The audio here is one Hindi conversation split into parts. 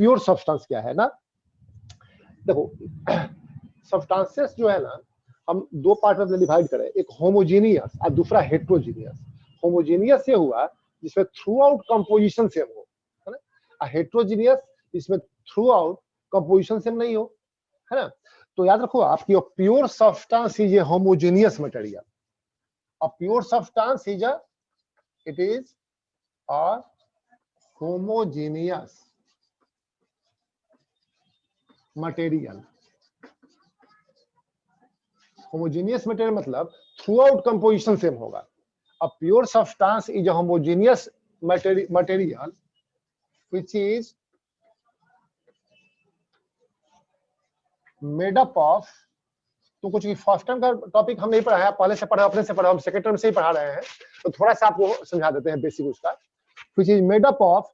प्योर सब्सटेंस क्या है ना, देखो सब्सटेंसेस जो है ना हम दो पार्ट में डिवाइड करें, एक होमोजेनियस और दूसरा हेट्रोजीनियस। होमोजेनियस ये हुआ जिसमें थ्रू आउट कंपोजिशन सेम हो, है ना। हेट्रोजीनियस इसमें थ्रू आउट कंपोजिशन सेम नहीं हो, है ना। तो याद रखो आपकी pure substance is a homogeneous material. A pure substance is it is a homogeneous material. Homogeneous material मतलब थ्रू आउट कंपोजिशन सेम होगा। A pure substance is a homogeneous material which is made up of, तो कुछ फर्स्ट टर्म का टॉपिक हम नहीं पढ़ा है, पहले से पढ़ा, अपने से पढ़ा, हम सेकंड टर्म से ही पढ़ा रहे हैं, तो थोड़ा सा आपको समझा देते हैं बेसिक उसका। which is made up of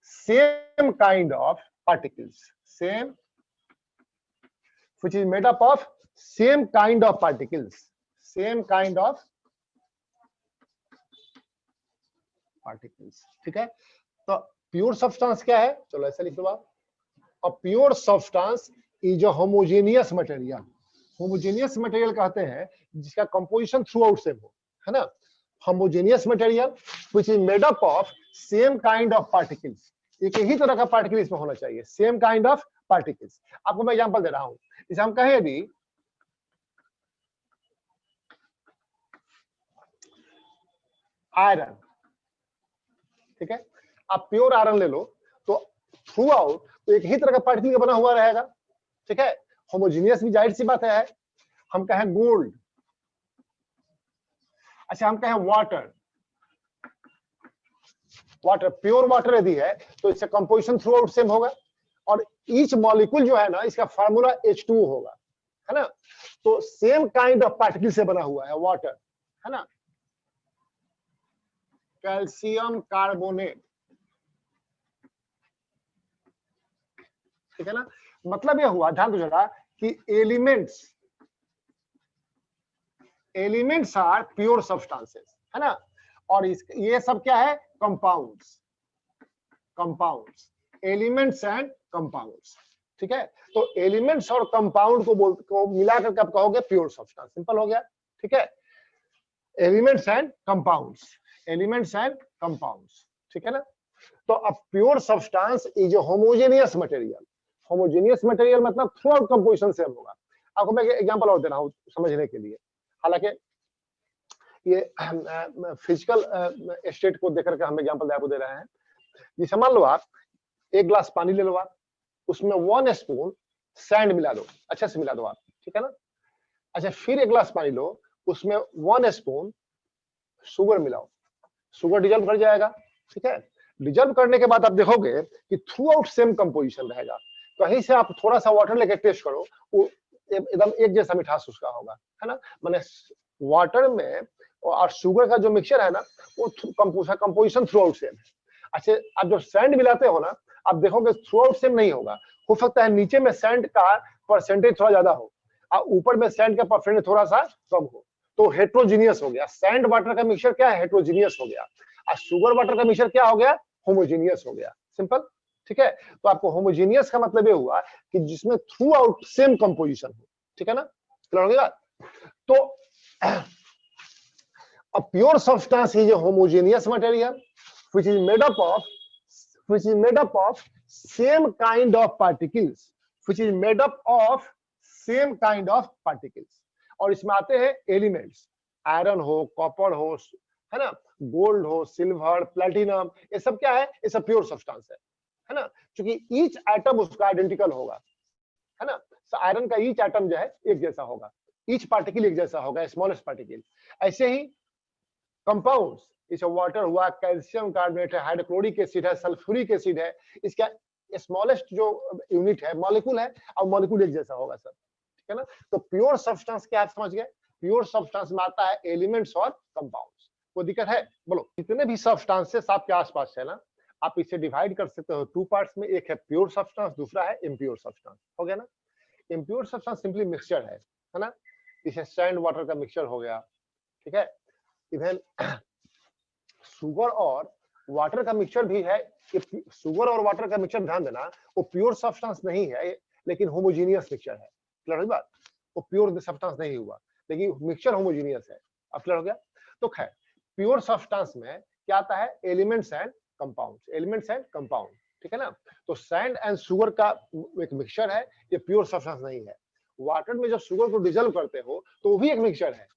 same kind of particles, same which is made up of same kind of particles, same kind of particles, ठीक है। तो प्योर सब्सटेंस क्या है, चलो ऐसे लिख दो आप। अ pure substance is a homogeneous material. Homogeneous material कहते हैं जिसका कंपोजिशन थ्रू आउट सेम हो, है ना। Homogeneous material which is made up of same kind of particles, एक ही तरह का पार्टिकल इसमें होना चाहिए, सेम काइंड ऑफ पार्टिकल्स। आपको मैं एग्जांपल दे रहा हूं, जैसे हम कहें भी आयरन, ठीक है, आप प्योर आयरन ले लो तो थ्रू आउट तो एक ही तरह का पार्टिकल का बना हुआ रहेगा, ठीक है। होमोजेनियस भी जाहिर सी बात है। हम कहें गोल्ड, अच्छा हम कहें वाटर, वाटर प्योर वाटर यदि है तो इसका कंपोजिशन थ्रू आउट सेम होगा, और ईच मॉलिक्यूल जो है ना इसका फार्मूला H2O होगा, है ना। तो सेम काइंड ऑफ पार्टिकल से बना हुआ है वाटर, है ना। कैल्शियम कार्बोनेट, ठीक है ना। मतलब यह हुआ, ध्यान दो जरा, कि एलिमेंट्स आर प्योर सब्सटेंसेस, है ना। और ये सब क्या है, कंपाउंड्स, एलिमेंट्स एंड कंपाउंड्स, ठीक है। तो एलिमेंट्स और कंपाउंड को मिलाकर के आप कहोगे प्योर सब्सटेंस, सिंपल हो गया, ठीक है। एलिमेंट्स एंड कंपाउंड्स, ठीक है ना। तो अब pure substance is a homogeneous material. Homogeneous material मतलब थ्रू आउट कंपोजिशन सेम होगा। आपको मैं एग्जांपल और दे रहा हूं समझने के लिए, हालांकि ये फिजिकल स्टेट को देकर के हम एग्जांपल आपको दे रहे हैं। जैसे मान लो आप एक ग्लास पानी ले लो, आप उसमें 1 स्पून सैंड मिला दो, अच्छे से मिला दो आप, ठीक है ना। अच्छा फिर एक ग्लास पानी लो, उसमें 1 स्पून शुगर मिलाओ, शुगर डिजल्व कर जाएगा, ठीक है। डिजल्व करने के बाद आप देखोगे कि थ्रू आउट सेम कंपोजिशन रहेगा। कहीं से आप थोड़ा सा वाटर लेके टेस्ट करो, वो एकदम एक जैसा मिठास उसका होगा, है ना। माने वाटर में और शुगर का जो मिक्सचर है ना वो कंपोजिशन थ्रू आउट सेम है। अच्छा आप जब सैंड मिलाते हो ना, आप देखोगे थ्रू आउट सेम नहीं होगा, हो सकता है नीचे में सैंड का परसेंटेज थोड़ा ज्यादा हो और ऊपर में सैंड का परसेंटेज थोड़ा सा कम हो, तो हेट्रोजीनियस हो गया। सैंड वाटर का मिक्सचर क्या है, हेट्रोजीनियस हो गया, और शुगर वाटर का मिक्सचर क्या हो गया, होमोजीनियस हो गया, सिंपल, ठीक है। तो आपको होमोजीनियस का मतलब ये हुआ कि जिसमें थ्रू आउट सेम कंपोजिशन हो, ठीक है ना, क्लियर हो गया। तो a pure substance is a homogeneous material which is made up of same kind of particles, और इसमें आते हैं एलिमेंट्स, आयरन हो, कॉपर हो, है ना, गोल्ड हो, सिल्वर, प्लेटिनम, ये सब क्या है, ये सब प्योर सब्सटेंस है ना। क्योंकि ईच एटम उसका आइडेंटिकल होगा, है ना। आयरन का ईच एटम जो है एक जैसा होगा, ईच पार्टिकल एक जैसा होगा, स्मॉलेस्ट पार्टिकल। ऐसे ही कंपाउंड्स, इसे वाटर हुआ, कैल्शियम कार्बोनेट है, हाइड्रोक्लोरिक एसिड है, सल्फ्यूरिक एसिड है, इसका स्मॉलेस्ट जो यूनिट है मॉलिक्यूल है, और मॉलिक्यूल एक जैसा होगा सब, ठीक है ना। तो प्योर सब्सटेंस क्या आप समझ गए, प्योर सब्सटेंस में आता है एलिमेंट्स और कंपाउंड्स। कोई दिक्कत है, बोलो। जितने भी सब्सटेंसेस आपके आसपास है ना, आप इसे डिवाइड कर सकते हो 2 पार्ट्स में, एक है प्योर सब्सटेंस, दूसरा है इम्प्योर सब्सटेंस, हो गया ना। इम्प्योर सब्सटेंस सिंपली मिक्सचर है ना, जैसे सैंड वाटर का मिक्सचर हो गया, ठीक है। इवन शुगर और वाटर का मिक्सचर भी है, शुगर और वाटर का मिक्सचर ध्यान देना, वो प्योर सब्सटेंस नहीं है, लेकिन होमोजीनियस मिक्सचर है। क्लियर हुई बात? वो प्योर सब्सटेंस नहीं हुआ, लेकिन मिक्सचर होमोजीनियस है। अब क्लियर हो गया? तो खैर प्योर सब्सटेंस में क्या आता है? Elements and compounds, elements and compound, ठीक है ना। तो सैंड एंड शुगर का एक मिक्सचर है, ये प्योर सब्सटेंस नहीं है। वाटर में जब शुगर को डिजोल्व करते हो तो वो भी एक मिक्सचर है,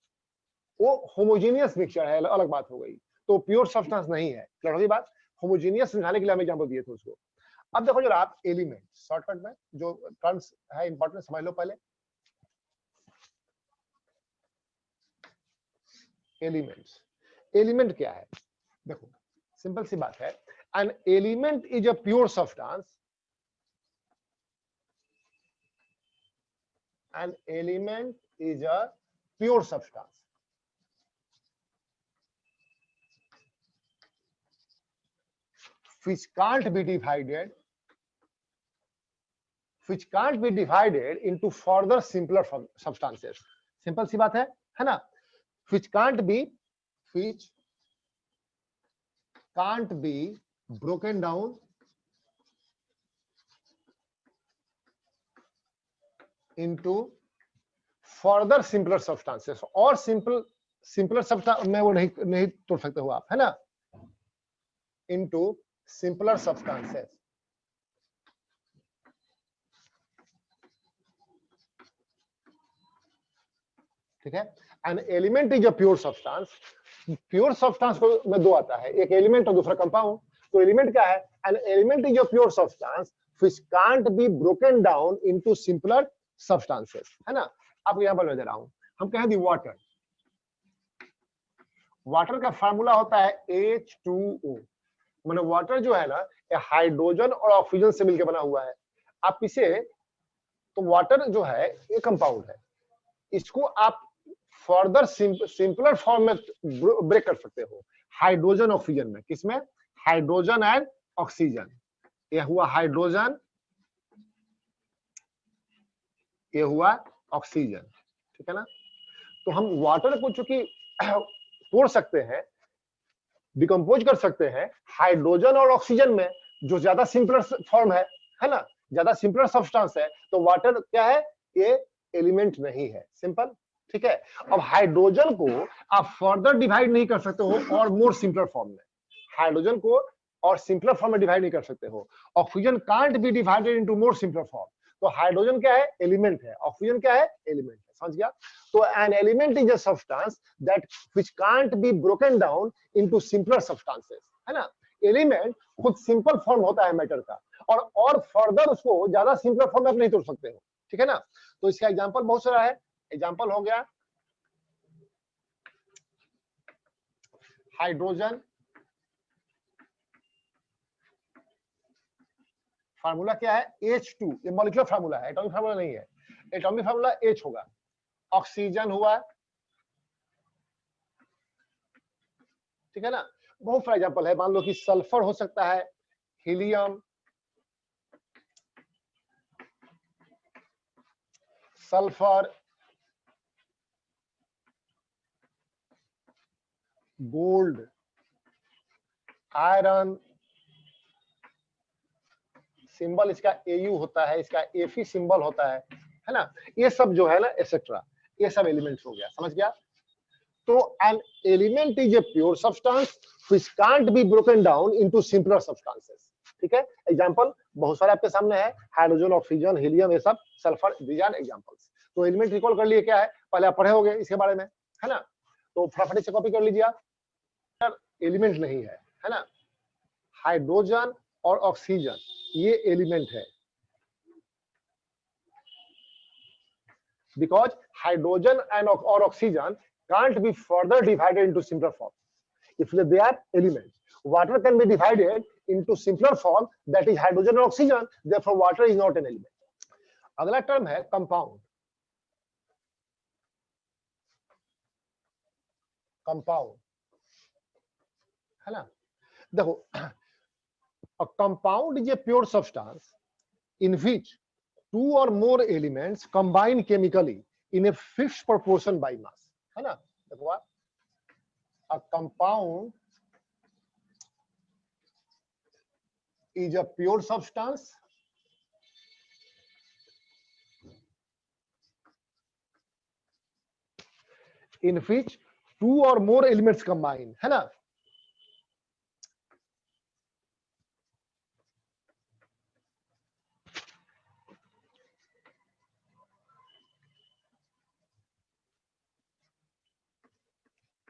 वो होमोजीनियस मिक्सचर है, अलग बात हो गई। तो प्योर सब्सटेंस नहीं है। क्लियर हो गई बात? होमोजीनियस समझाने के लिए हम एग्जांपल दिए थे उसको। अब देखो जरा आप एलिमेंट, शॉर्टकट में जो टर्म्स है इंपॉर्टेंट समझ लो पहले। एलिमेंट्स, एलिमेंट क्या है? देखो सिंपल सी बात है, an element is a pure substance, an element is a pure substance which can't be divided, into further simpler substances. Simple सी बात है ना? which can't be broken down into further simpler substances, और simpler substance में वो नहीं तोड़ सकते हो आप, है ना? into simpler substances, ठीक है। An element is a pure substance, pure substance को में दो आता है, एक एलिमेंट और दूसरा कंपाउंड। तो एलिमेंट क्या है? An element is a pure substance which can't be broken down into simpler substances, है ना। अब यहां पर मैं दे रहा हूं, हम कहें दी वाटर, वाटर का फार्मूला होता है H2O, माने वाटर जो है ना ये हाइड्रोजन और ऑक्सीजन से मिलकर बना हुआ है। आप इसे, तो वाटर जो है ये कंपाउंड है, इसको आप फर्दर सिंपलर फॉर्म में ब्रेक कर सकते हो, हाइड्रोजन ऑक्सीजन में। किसमें? Hydrogen and oxygen. ये हुआ हाइड्रोजन, ये हुआ ऑक्सीजन, ठीक है ना। तो हम वाटर को चूंकि तोड़ सकते हैं, डिकम्पोज कर सकते हैं हाइड्रोजन और ऑक्सीजन में, जो ज्यादा सिंपलर फॉर्म है ना, ज्यादा सिंपलर सब्सटेंस है। तो वाटर क्या है? ये एलिमेंट नहीं है, सिंपल, ठीक है। अब हाइड्रोजन को आप फर्दर डिवाइड नहीं कर सकते हो और मोर सिंपलर फॉर्म में, हाइड्रोजन को और सिंपलर फॉर्म में डिवाइड नहीं कर सकते हो। Oxygen can't be divided into more simpler form. तो हाइड्रोजन क्या है? एलिमेंट है, ऑक्सीजन क्या है? एलिमेंट है, समझ गया। तो N element is a substance that which can't be broken down into simpler substances, है ना। एलिमेंट खुद सिंपल फॉर्म होता है मैटर का, और फर्दर उसको ज्यादा सिंपलर फॉर्म में आप नहीं तोड़ सकते हो, ठीक है ना। तो इसका एग्जांपल बहुत सारा है। एग्जांपल हो गया हाइड्रोजन, फार्मूला क्या है? H2, ये मॉलिक्यूलर फार्मूला है, एटॉमिक फार्मूला नहीं है। एटॉमिक फार्मूला H होगा। ऑक्सीजन हुआ, ठीक है ना। बहुत सारा एग्जांपल है, मान लो कि सल्फर हो सकता है, helium, sulphur, gold, iron, symbol इसका AU होता है, इसका Fe सिंबल होता है ना। ये सब जो है ना एक्सेट्रा, ये सब एलिमेंट्स हो गया, समझ गया। तो N element is a pure substance which can't be broken down into simpler substances, ठीक है। एग्जांपल बहुत सारे आपके सामने है, हाइड्रोजन, ऑक्सीजन, हीलियम, ये सब, सल्फर, दीज आर एग्जांपल्स। तो एलिमेंट रिकॉल कर लिए, क्या है पहले आप पढ़े होंगे इसके बारे में, है ना। तो फटाफट से कॉपी कर लीजिए आप। एलिमेंट नहीं है ना। हाइड्रोजन और ऑक्सीजन ये एलिमेंट है, because hydrogen and or oxygen can't be further divided into simpler form. If they are elements, water can be divided into simpler form, that is hydrogen or oxygen, therefore water is not an element. अगला टर्म है कंपाउंड। कंपाउंड, है ना। देखो, a compound is a pure substance in which two or more elements combine chemically in a fixed proportion by mass, है ना। देखो, a compound is a pure substance in which two or more elements combine, है ना?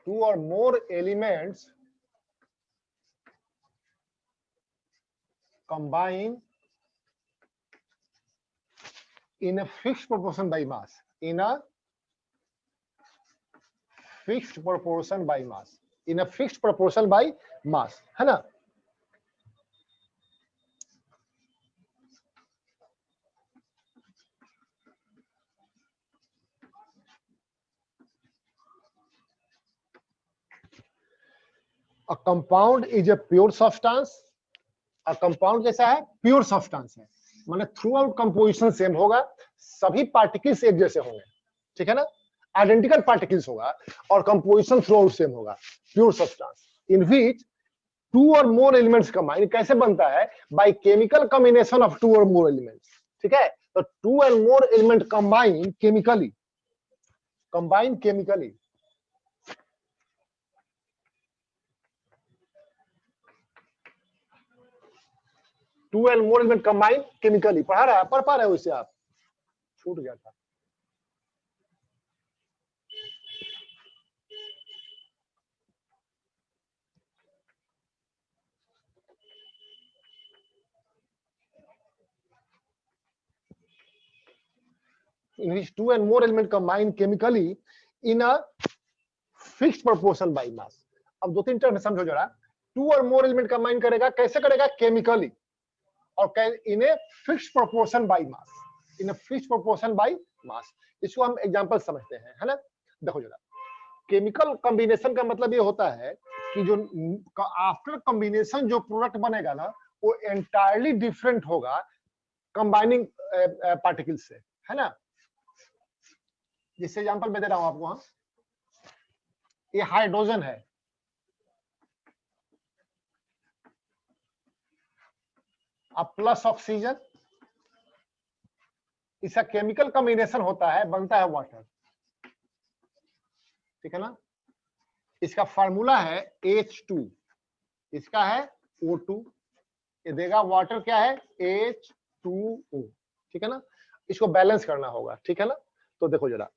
Two or more elements combine in a fixed proportion by mass. In a fixed proportion by mass. In a fixed proportion by mass, है ना? A compound is a pure substance. A compound कैसा है? Pure substance है, माने थ्रू आउट कंपोजिशन सेम होगा, सभी पार्टिकल्स एक जैसे होंगे, ठीक है ना? आइडेंटिकल पार्टिकल्स होगा और कंपोजिशन थ्रू आउट सेम होगा, pure substance in which two or more elements combine. कैसे बनता है? By chemical combination of two or more elements, ठीक है? तो two and more element combine chemically, two and more element combine chemically. पढ़ पा रहे हो इससे? आप छूट गया था. in which two and more element combine chemically in a fixed proportion by mass. अब दो तीन टर्म समझो जरा. To or more element combine करेगा, कैसे करेगा? केमिकली, और in a fixed proportion by mass. In a fixed proportion by mass. इसको हम एग्जांपल समझते हैं, है ना? देखो जरा, केमिकल कॉम्बिनेशन का मतलब ये होता है कि जो आफ्टर कॉम्बिनेशन जो प्रोडक्ट बनेगा ना, वो एंटायरली डिफरेंट होगा कंबाइनिंग पार्टिकल्स से, है ना? जिससे एग्जांपल मैं दे रहा हूं आपको. हाँ, ये हाइड्रोजन है, अब प्लस ऑक्सीजन, इसका केमिकल कॉम्बिनेशन होता है, बनता है वाटर, ठीक है ना? इसका फार्मूला है H2, इसका है O2, ये देगा वाटर क्या है? H2O, ठीक है ना? इसको बैलेंस करना होगा, ठीक है ना? तो देखो जरा,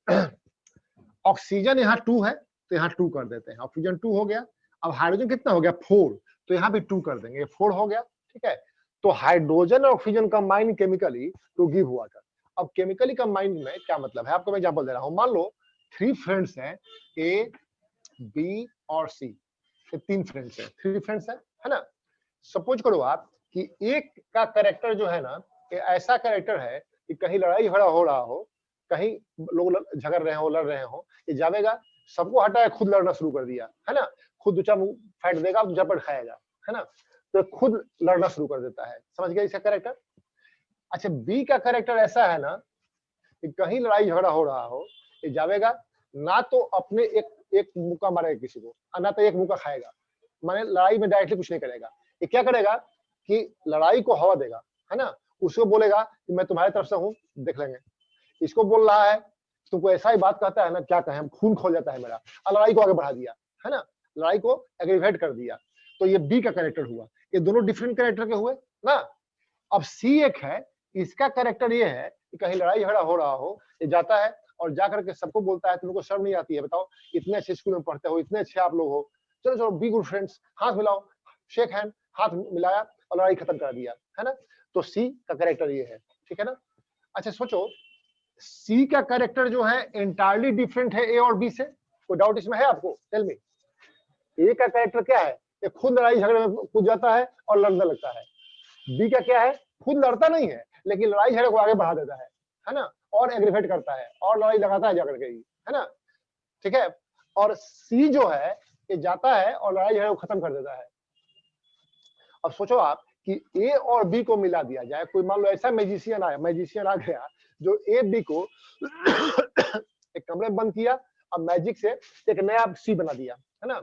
ऑक्सीजन यहाँ 2 है तो यहाँ 2 कर देते हैं, ऑक्सीजन 2 हो गया. अब हाइड्रोजन कितना हो गया? 4, तो यहाँ भी 2 कर देंगे, 4 हो गया, ठीक है? तो हाइड्रोजन और oxygen combine chemically to give water. अब केमिकली कंबाइन में क्या मतलब है? आपको मैं एग्जांपल दे रहा हूं. मान लो 3 फ्रेंड्स हैं, ए, बी और सी. ये 3 फ्रेंड्स हैं, 3 फ्रेंड्स हैं, है ना? सपोज करो आप कि एक का कैरेक्टर जो है ना, ये ऐसा कैरेक्टर है कि कहीं लड़ाई झगड़ा हो रहा हो, कहीं लोग झगड़ रहे हो, लड़ रहे हो, ये जावेगा, सबको हटाया, खुद लड़ना शुरू कर दिया, है ना? खुद दूसरा मुंह फेंट देगा, दूसरा पर खाएगा, है ना? तो खुद लड़ना शुरू कर देता है. समझ गया इसका कैरेक्टर? अच्छा, बी का कैरेक्टर ऐसा है ना कि कहीं लड़ाई झगड़ा हो रहा हो, ये जावेगा, ना तो अपने एक मुक्का मारेगा किसी को, ना तो एक मुक्का खाएगा, माने लड़ाई में डायरेक्टली कुछ नहीं करेगा. ये क्या करेगा कि लड़ाई को हवा देगा, है ना? उसको बोलेगा कि मैं तुम्हारी तरफ से हूं, देख लेंगे. इसको बोल रहा है, तुमको ऐसा ही बात कहता है ना, क्या कहें, खून खोल जाता है मेरा, लड़ाई को आगे बढ़ा दिया, है ना? लड़ाई को एग्रीवेट कर दिया. तो ये बी का कैरेक्टर हुआ. ये दोनों डिफरेंट कैरेक्टर के हुए ना. अब सी एक है, इसका कैरेक्टर ये है कि कहीं लड़ाई झगड़ा हो रहा हो, ये जाता है और जाकर के सबको बोलता है, तुमको शर्म नहीं आती है? बताओ, इतने अच्छे स्कूल में पढ़ते हो, इतने अच्छे आप लोग हो, चलो चलो बी गुड फ्रेंड्स, हाथ मिलाओ, शेक हैंड, हाथ मिलाया और लड़ाई खत्म कर दिया, है ना? तो सी का कैरेक्टर ये है, ठीक है ना? अच्छा सोचो, सी का कैरेक्टर जो है एंटायरली डिफरेंट है ए और बी से. कोई डाउट इसमें है आपको? Tell me. ए का कैरेक्टर क्या है? ये खुद लड़ाई झगड़े में कूद जाता है और लड़ने लगता है. बी का क्या है? खुद लड़ता नहीं है, लेकिन लड़ाई झगड़े को आगे बढ़ा देता है ना? और एग्रीवेट करता है और लड़ाई लगाता है जाकर के, है ना? ठीक है. और सी जो है, ये जाता है और लड़ाई झगड़े को खत्म कर देता है. अब सोचो आप कि ए और बी को मिला दिया जाए. कोई मान लो ऐसा मैजिशियन आ गया जो ए बी को एक कमरे में बंद किया, अब मैजिक से एक नया सी बना दिया, है ना?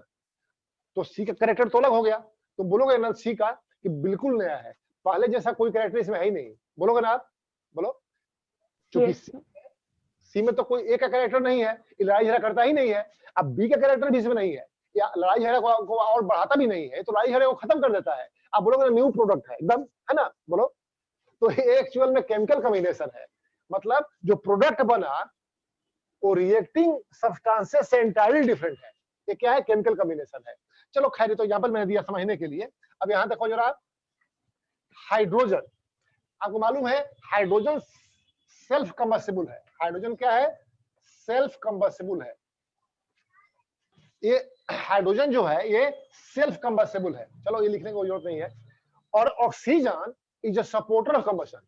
तो सी का कैरेक्टर तो अलग हो गया. तुम बोलोगे ना सी का कि बिल्कुल नया है, पहले जैसा कोई कैरेक्टर इसमें है ही नहीं, बोलोगे ना आप, बोलो। चूंकि सी में तो कोई एक का कैरेक्टर नहीं है, लड़ाई झगड़ा करता ही नहीं है। अब बी का कैरेक्टर भी इसमें नहीं है, या लड़ाई झगड़ा को और बढ़ाता भी नहीं है, तो लड़ाई झगड़े को खत्म कर देता है। आप बोलोगे न्यू प्रोडक्ट है एकदम, है ना, बोलो। तो ये एक्चुअल में केमिकल कॉम्बिनेशन है, मतलब जो प्रोडक्ट बना वो रिएक्टिंग सब्सटेंसेस से एंटायरली डिफरेंट है। ये क्या है, केमिकल कॉम्बिनेशन है। चलो खैर, तो यहाँ पर मैंने दिया समझने के लिए। अब यहाँ देखो जरा, हाइड्रोजन, आपको मालूम है हाइड्रोजन सेल्फ कंबस्टिबल है। हाइड्रोजन क्या है, सेल्फ कंबस्टिबल है। ये हाइड्रोजन जो है ये सेल्फ कंबस्टिबल है, चलो ये लिखने की जरूरत नहीं है। और oxygen is a supporter of combustion.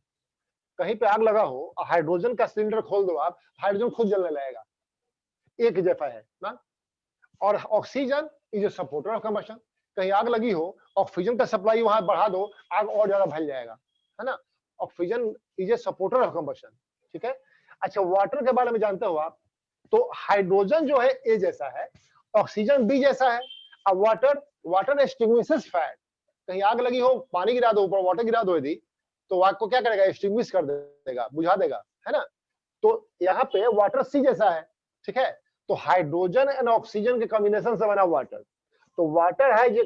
कहीं पे आग लगा हो, हाइड्रोजन का सिलेंडर खोल दो आप, हाइड्रोजन खुद जलने लगेगा, एक जैसा है ना। और oxygen is a supporter of combustion. कहीं आग लगी हो, ऑक्सीजन का सप्लाई वहां बढ़ा दो, आग और ज्यादा फैल जाएगा, है ना। Oxygen is a supporter of combustion, ठीक है। अच्छा, वाटर के बारे में जानते हो आप, तो हाइड्रोजन जो है ए जैसा है, ऑक्सीजन बी जैसा है। अब वाटर एक्सटिंग्विशेस फायर। कहीं आग लगी हो, पानी गिरा दो ऊपर, वाटर गिरा दो यदि, तो आग को क्या करेगा, एक्सटिंग्विश कर देगा, बुझा देगा, है ना। तो यहाँ पे वाटर सी जैसा है, ठीक है। तो हाइड्रोजन एंड ऑक्सीजन के कॉम्बिनेशन से बना वाटर। तो water has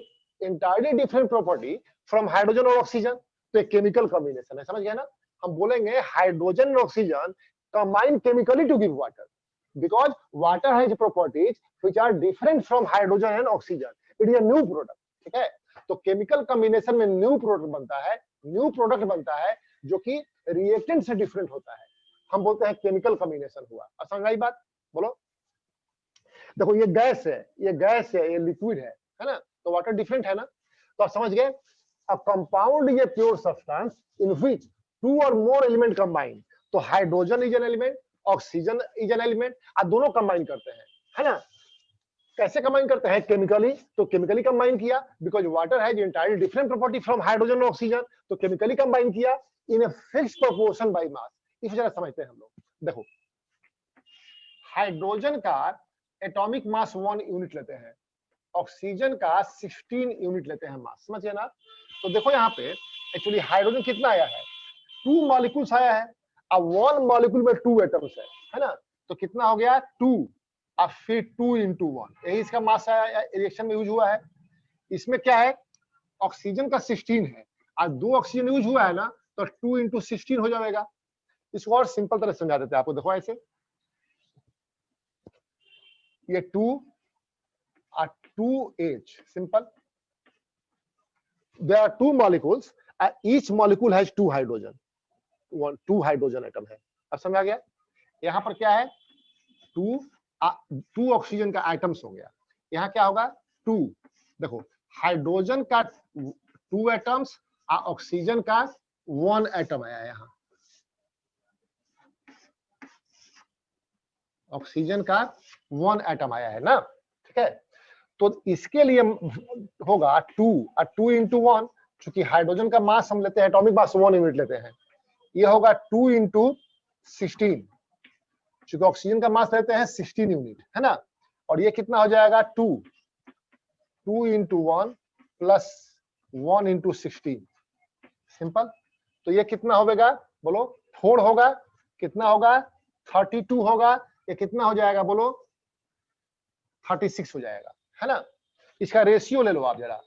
entirely different property from hydrogen और ऑक्सीजन। तो एक केमिकल कॉम्बिनेशन है, समझ गए ना। हम बोलेंगे हाइड्रोजन और oxygen combine chemically to give water, because water has properties which are different from hydrogen and oxygen. It is a new product, ठीक है। तो केमिकल कॉम्बिनेशन में न्यू प्रोडक्ट बनता है, न्यू प्रोडक्ट बनता है जो कि रिएक्टेंट से डिफरेंट होता है, हम बोलते हैं केमिकल कॉम्बिनेशन हुआ। समझ आई बात, बोलो। देखो ये गैस है, ये गैस है, ये लिक्विड है ना। तो वाटर डिफरेंट है ना, तो आप समझ गए। A compound is a pure substance in which two or more element combine. तो hydrogen is an element, oxygen is an element, आप दोनों कंबाइन करते हैं, है ना। कैसे कंबाइन करते हैं, केमिकली। तो केमिकली कंबाइन किया, because water has entirely different property from hydrogen और ऑक्सीजन। तो केमिकली कंबाइन किया in a fixed proportion by mass. इस वजह से समझते हैं हम लोग। देखो, हाइड्रोजन का एटॉमिक मास 1 यूनिट लेते हैं, ऑक्सीजन का 16 यूनिट लेते हैं मास, समझिए ना। तो देखो यहाँ पे एक्चुअली हाइड्रोजन कितना आया है, 2 मॉलिक्यूल्स आया है। अब 1 मॉलिक्यूल में 2 एटम्स है ना। तो कितना हो गया, 2। अब फिर 2 into 1, यही इसका मास है, रिएक्शन में यूज हुआ है। इसमें क्या है, ऑक्सीजन का 16 है, और 2 ऑक्सीजन यूज हुआ है ना, तो 2 into 16 हो जाएगा। इसको और सिंपल तरह समझा देते हैं आपको, देखो ऐसे, ये 2 और 2H, simple. There are 2 molecules and each molecule has 2 hydrogen, 2 hydrogen atom है। अब समझ आ गया। यहाँ पर क्या है, 2 ऑक्सीजन का एटम्स हो गया, यहाँ क्या होगा 2। देखो हाइड्रोजन का 2 एटम्स और ऑक्सीजन का 1 एटम आया यहाँ, ऑक्सीजन का 1 एटम आया है ना, ठीक है। तो इसके लिए होगा 2 और 2 into 1, चूंकि हाइड्रोजन का मास हम लेते हैं, एटॉमिक मास 1 यूनिट लेते हैं, ये होगा 2 into 16, चूंकि ऑक्सीजन का मास लेते हैं 16 यूनिट, है ना। और ये कितना हो जाएगा 2 into 1 प्लस 1 into 16, सिंपल। तो ये कितना होगा, बोलो 4 होगा, कितना होगा 32 होगा, ये कितना हो जाएगा बोलो 36 हो जाएगा, है ना। इसका रेशियो ले लो आप जरा,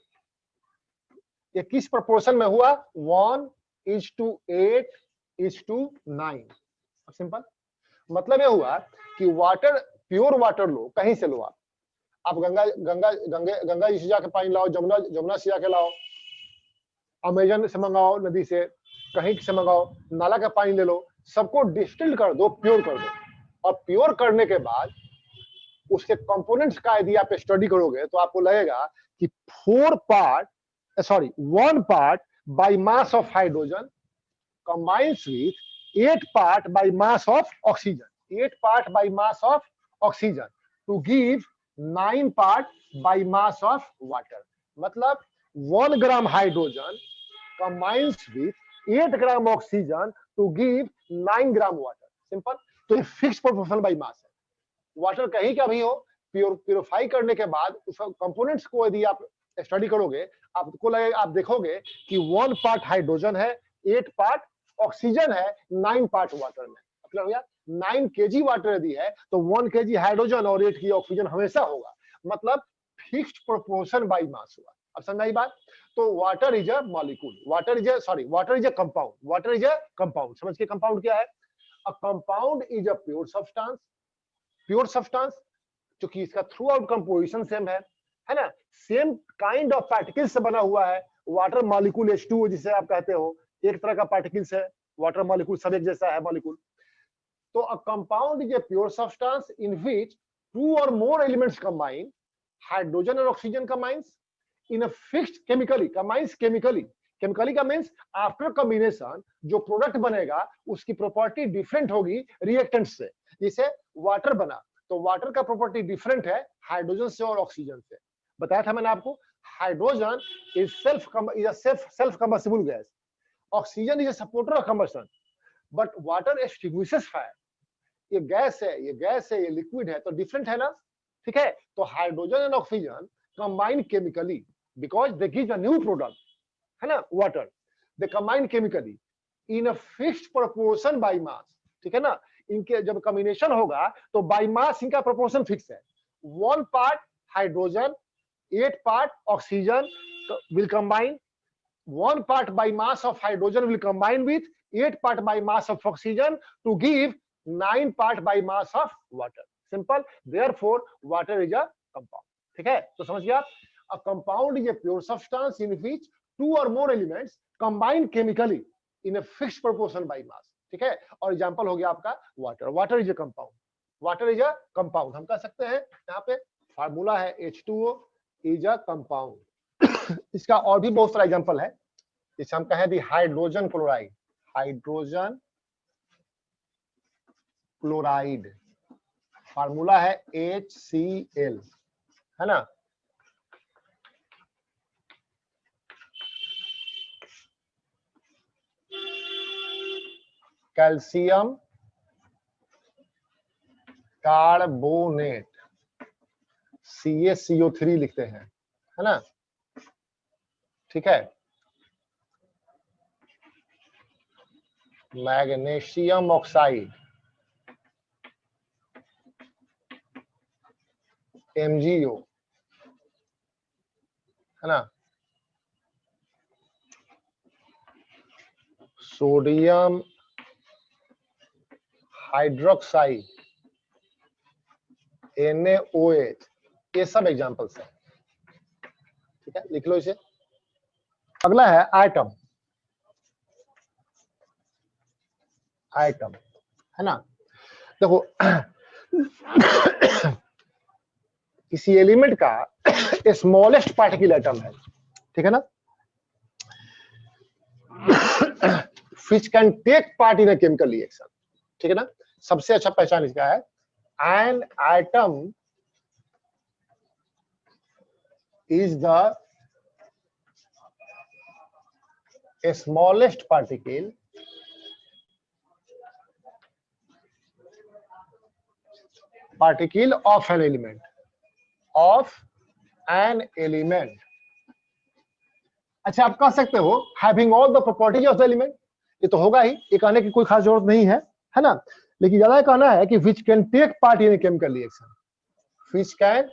ये किस प्रोपोर्शन में हुआ, 1:8:9, सिंपल। मतलब ये हुआ कि वाटर, प्योर वाटर लो, कहीं से लो आप गंगा जी से जाके पानी लाओ, जमुना से जाके लाओ, अमेजन से मंगाओ, नदी से कहीं से मंगाओ, नाला का पानी ले लो, सबको डिस्टिल्ड कर दो, प्योर कर दो। और प्योर करने के बाद उसके कंपोनेंट्स का यदि आप स्टडी करोगे तो आपको लगेगा कि 1 part by mass of hydrogen combines with 8 part by mass of oxygen, 8 part by mass of oxygen to give 9 part by mass of water. मतलब 1 gram hydrogen combines with 8 gram oxygen to give 9 gram water. Simple. तो ये फिक्स प्रोपोर्शनल बाय मास है। वाटर कहीं का भी हो, प्योरीफाई करने के बाद उस कंपोनेंट्स को यदि आप स्टडी करोगे आपको लगेगा, आप देखोगे कि 1 पार्ट हाइड्रोजन है, 8 पार्ट ऑक्सीजन है, 9 पार्ट वाटर में। मतलब भैया 9 केजी वाटर यदि है तो 1 केजी हाइड्रोजन और 8 की ऑक्सीजन हमेशा होगा, मतलब फिक्स्ड प्रोपोर्शन बाय मास हुआ। अब समझाई बात। तो water is a molecule, water is a compound, water is a compound. समझ के कंपाउंड क्या है? अ compound is a pure substance, pure substance क्योंकि इसका थ्रू आउट कंपोजिशन सेम है ना, सेम काइंड ऑफ पार्टिकल से बना हुआ है। वाटर मॉलिक्यूल H2O जिसे आप कहते हो, एक तरह का पार्टिकल्स है, वाटर मॉलिक्यूल सब एक जैसा है मॉलिक्यूल। तो a compound is a pure substance in which two or more elements combine, hydrogen और oxygen combines in a fixed chemically, combines chemically, chemically का मींस आफ्टर कॉम्बिनेशन जो प्रोडक्ट बनेगा उसकी प्रॉपर्टी डिफरेंट होगी रिएक्टेंट से। जैसे वाटर बना तो वाटर का प्रॉपर्टी डिफरेंट है हाइड्रोजन से और ऑक्सीजन से। बताया था मैंने आपको, hydrogen is self combustible gas, oxygen is a supporter of combustion, but water extinguishes fire. ये गैस है, ये गैस है, ये लिक्विड है, तो डिफरेंट है ना। ठीक है, तो hydrogen and oxygen combine chemically because they give a new product, है ना, water. They combine chemically in a fixed proportion by मास। ठीक है ना, इनके जब कॉम्बिनेशन होगा तो बाय मास इनका प्रोपोर्शन फिक्स है। 1 part hydrogen, 8 part oxygen will combine, 1 part by mass of hydrogen will combine with 8 part by mass of oxygen to give 9 part by mass of water. Simple. Therefore water is a compound. ठीक है, तो समझ गया। A compound is a pure substance in which 2 or more elements combine chemically in a fixed proportion by mass. ठीक है, और एग्जांपल हो गया आपका water, water is a compound, water is a compound. हम कह सकते हैं यहाँ पे फार्मूला है H2O इज अ कंपाउंड। इसका और भी बहुत सारा एग्जांपल है, जैसे हम कहें hydrogen chloride, hydrogen chloride formula है HCl, है ना। कैल्शियम कार्बोनेट CaCO3 लिखते हैं, है ना। ठीक है, मैग्नीशियम ऑक्साइड MgO, है ना। सोडियम हाइड्रोक्साइड NaOH, ये सब एग्जांपल्स हैं। ठीक है, लिख लो इसे। अगला है एटम, एटम, है ना। देखो किसी एलिमेंट का स्मॉलेस्ट पार्टिकल एटम है, ठीक है ना, which can take part in a chemical reaction। ठीक है ना, सबसे अच्छा पहचान इसका है an atom is the smallest particle of an element, of an element। अच्छा, आप कह सकते हो having all the properties of the element, ये तो होगा ही, ये कहने की कोई खास जरूरत नहीं है ना। लेकिन ज्यादा कहना है कि which can take part in a chemical reaction, which can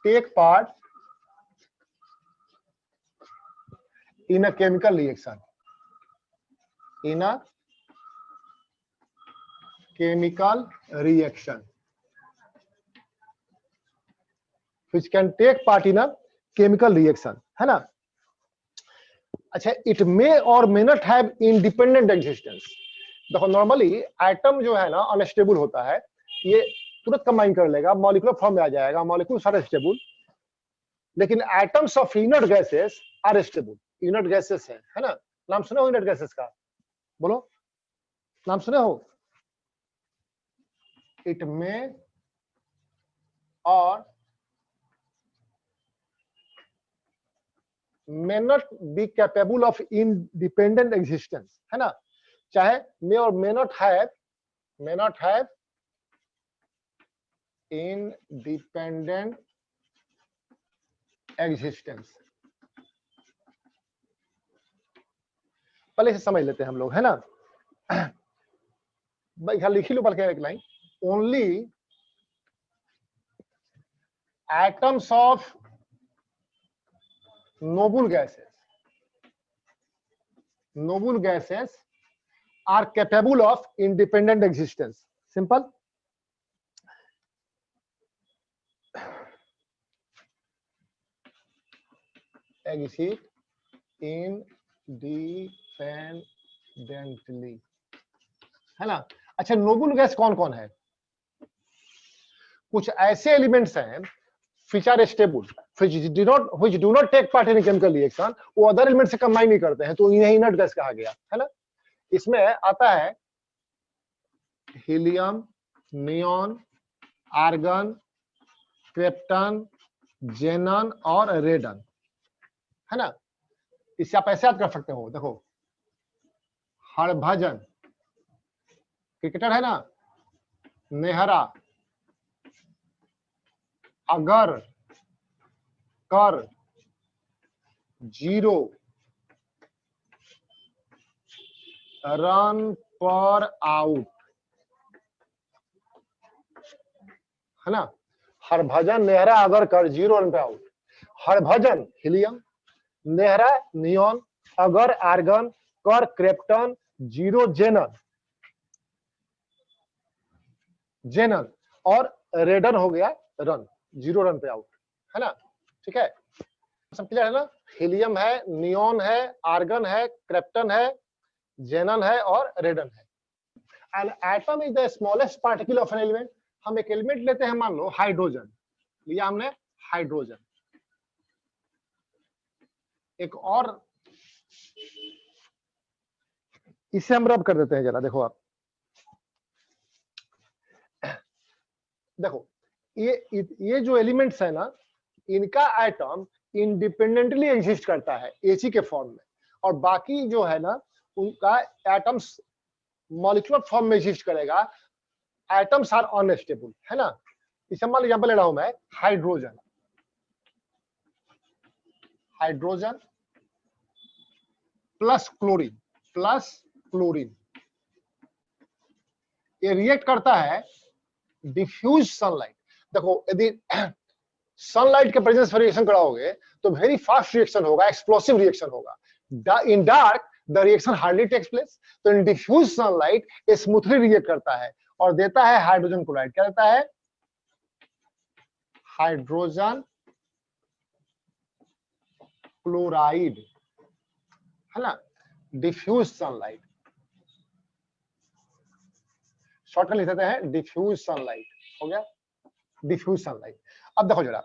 take part in a chemical reaction, in a chemical reaction, which can take part in a chemical reaction, है ना। अच्छा, it may or may not have independent existence. देखो नॉर्मली एटम जो है ना अनस्टेबल होता है, ये तुरंत कंबाइन कर लेगा, मॉलिक्यूलर फॉर्म में आ जाएगा, मॉलिक्यूल सारे स्टेबल, लेकिन atoms of inert gases are stable. Inert gases है ना, नाम सुने हो इनर्ट गैसेस का, बोलो नाम सुने हो। इट मे और may not be capable of independent existence, है ना। चाहे may और may not have independent existence. पहले से समझ लेते हैं हम लोग, है ना। भाई लिख ही लो बल्कि एक line, only atoms of noble gases are capable of independent existence. Simple. Exist independently, है ना। अच्छा, नोबल गैस कौन कौन है? कुछ ऐसे एलिमेंट्स हैं which are stable, which do not take part in chemical reaction, वो अदर एलिमेंट से कंबाइन नहीं करते हैं, तो इन्हें इनर्ट गैस कहा गया, है ना। इसमें आता है हीलियम, नियॉन, आर्गन, क्रिप्टन, जेनन और रेडन, है ना। इससे आप ऐसे याद कर सकते हो, देखो हरभजन क्रिकेटर है ना, नेहरा, अगर, कर, जीरो, रन पर आउट, है ना। हरभजन, नेहरा, अगर, कर, जीरो, रन पर out. Harbhajan helium, Nehra neon, अगर आर्गन, कर क्रिप्टन, जीरो जेनन, और रेडन हो गया रन, जीरो रन पे आउट, है ना। ठीक है, सब क्लियर है ना। हीलियम है, नियॉन है, आर्गन है, क्रिप्टन है, जेनन है और रेडन है। And atom is the smallest particle of an element. हम एक एलिमेंट लेते हैं, मान लो हाइड्रोजन लिया हमने, हाइड्रोजन। एक और इसे हम रब कर देते हैं जरा, देखो आप, देखो ये जो एलिमेंट्स है ना, इनका एटम इंडिपेंडेंटली एग्जिस्ट करता है He के फॉर्म में, और बाकी जो है ना उनका एटम्स मॉलिक्यूलर फॉर्म में एग्जिस्ट करेगा। एटम्स आर अनस्टेबल, है ना। इसे मान एग्जांपल ले रहा हूं मैं, हाइड्रोजन, हाइड्रोजन प्लस क्लोरीन, ये रिएक्ट करता है डिफ्यूज सनलाइट। देखो यदि सनलाइट के प्रेजेंस में रिएक्शन कराओगे तो वेरी फास्ट रिएक्शन होगा, एक्सप्लोसिव रिएक्शन होगा। In dark the reaction hardly takes place. तो in diffuse sunlight smoothly react करता है और देता है हाइड्रोजन क्लोराइड। क्या देता है? हाइड्रोजन क्लोराइड, है ना। डिफ्यूज सनलाइट, शॉर्ट में लिख देते हैं डिफ्यूज सनलाइट, हो गया डिफ्यूज सनलाइट। अब देखो जरा,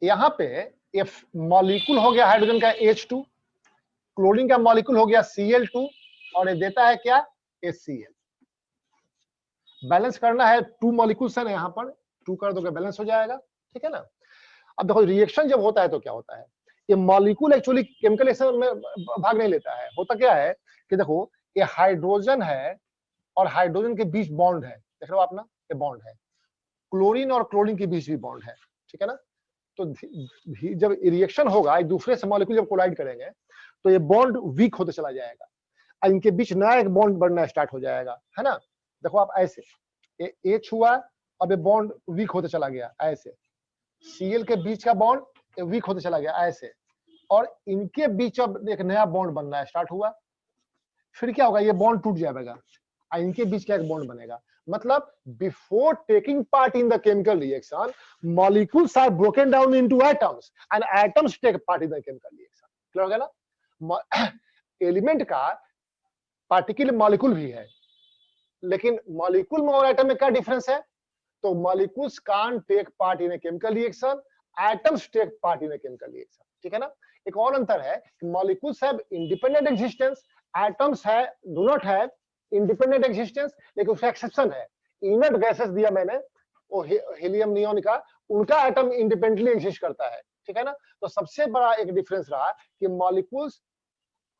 यहां पे ये मॉलिक्यूल हो गया हाइड्रोजन का H2, क्लोरीन का मॉलिक्यूल हो गया Cl2, और ये देता है क्या? HCl। बैलेंस करना है, 2 मॉलिक्यूल्स है ना, यहां पर 2 कर दोगे बैलेंस हो जाएगा, ठीक है ना। अब देखो रिएक्शन जब होता है तो क्या होता है, ये मॉलिक्यूल एक्चुअली केमिकल रिएक्शन में भाग नहीं लेता है। होता क्या है कि देखो ये हाइड्रोजन है और हाइड्रोजन के बीच बॉन्ड है, देख रहे हो आप ना, ये बॉन्ड है। क्लोरीन और क्लोरीन के बीच भी बॉन्ड है, ठीक है ना। तो जब रिएक्शन होगा, एक दूसरे से मॉलिक्यूल जब कोलाइड करेंगे तो ये बॉन्ड वीक होते चला जाएगा और इनके बीच नया एक बॉन्ड बनना स्टार्ट हो जाएगा, है ना। देखो आप ऐसे, ये H हुआ, अब ये बॉन्ड वीक होते चला गया ऐसे, Cl के बीच का बॉन्ड वीक होते चला गया ऐसे, और इनके बीच अब एक नया बॉन्ड बनना स्टार्ट हुआ। फिर क्या होगा, ये बॉन्ड टूट जाएगा, इनके बीच का एक बॉन्ड बनेगा। मतलब before taking part in the chemical reaction, molecules are broken down into atoms and atoms take part in the chemical reaction. Clear हो गया ना। एलिमेंट का पार्टिकल मॉलिक्यूल भी है, लेकिन मॉलिक्यूल में और एटम में क्या डिफरेंस है? तो molecules can't take part in a chemical reaction, atoms take part in a chemical reaction, ठीक है ना। एक और अंतर है कि molecules have independent existence, atoms है do not have independent existence. लेकिन उसका एक्सेप्शन है, इनर्ट गैसेस दिया मैंने, वो हीलियम नियॉन का, उनका एटम इंडिपेंडेंटली एग्जिस्ट करता है, ठीक है ना। तो सबसे बड़ा एक डिफरेंस रहा कि molecules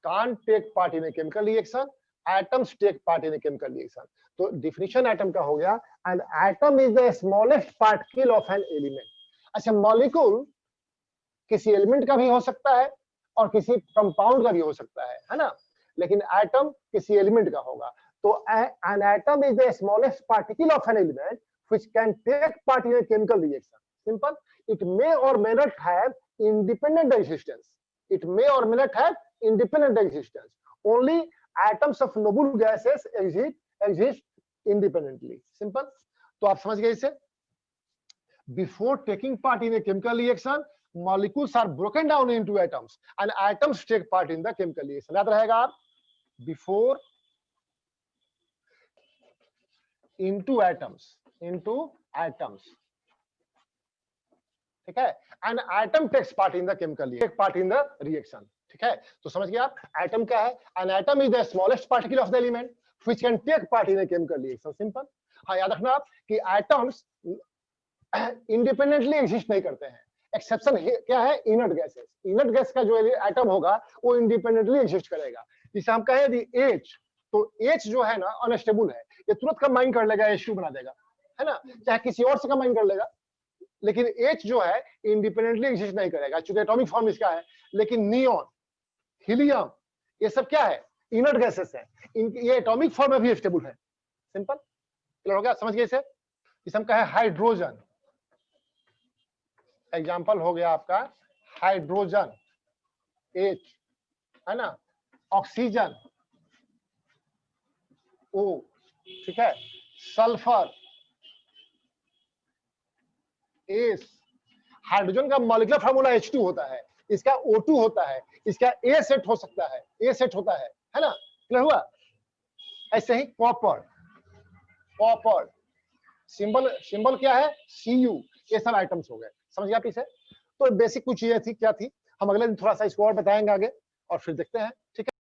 can't take part in a chemical reaction, atoms take part in a chemical reaction. तो डिफिनीशन एटम का हो गया, and atom is the smallest particle of an element. अच्छा, मॉलिक्यूल किसी एलिमेंट का भी हो सकता है और किसी कंपाउंड का भी हो सकता है ना, लेकिन एटम किसी एलिमेंट का होगा। तो an atom is the smallest particle of an element which can take part in a chemical reaction. Simple, it may or may not have independent existence, it may or may not have independent existence, only atoms of noble gases exist independently. Simple. तो आप समझ गए इसे। Before taking part in a chemical reaction, molecules are broken down into atoms and atoms take part in the chemical reaction. याद रहेगा आप, before into atoms, ठीक है, and atom takes part in the chemical reaction, take part in the reaction, ठीक है। तो समझ गए आप, एटम क्या है? An atom is the smallest particle of the element which can take part in a chemical reaction. Simple. हाँ, याद रखना आप कि एटम्स इंडिपेंडेंटली एग्जिस्ट नहीं करते हैं। एक्सेप्शन क्या है? Inert gases. इनर्ट गैस का जो एटम होगा वो इंडिपेंडेंटली एग्जिस्ट करेगा। जिसे हम कहें यदि H, तो H जो है ना अनस्टेबल है, ये तुरंत कंबाइन कर लेगा, H2 बना देगा, है ना, चाहे किसी और से कंबाइन कर लेगा। लेकिन H जो है इंडिपेंडेंटली एग्जिस्ट नहीं करेगा, चूंकि एटॉमिक फॉर्म इसका है। लेकिन नियॉन, हीलियम, ये सब क्या है? इनर्ट गैसेस है, ये एटॉमिक फॉर्म में भी स्टेबल है। सिंपल, क्लियर हो गया? समझ गए इसे? इसे हम कहें हाइड्रोजन। एग्जाम्पल हो गया आपका हाइड्रोजन, H, है ना, ऑक्सीजन, O, ठीक है, सल्फर, एस। हाइड्रोजन का मॉलिक्यूलर फार्मूला H2 होता है, इसका O2 होता है, इसका A सेट हो सकता है, A सेट होता है ना, क्लियर हुआ? ऐसे ही कॉपर, कॉपर सिंबल क्या है? Cu। ये सब आइटम्स हो गए। समझ गया आप इसे? तो बेसिक कुछ चीजें थी, क्या थी, हम अगले दिन थोड़ा सा इसको और बताएंगे आगे और फिर देखते हैं, ठीक है।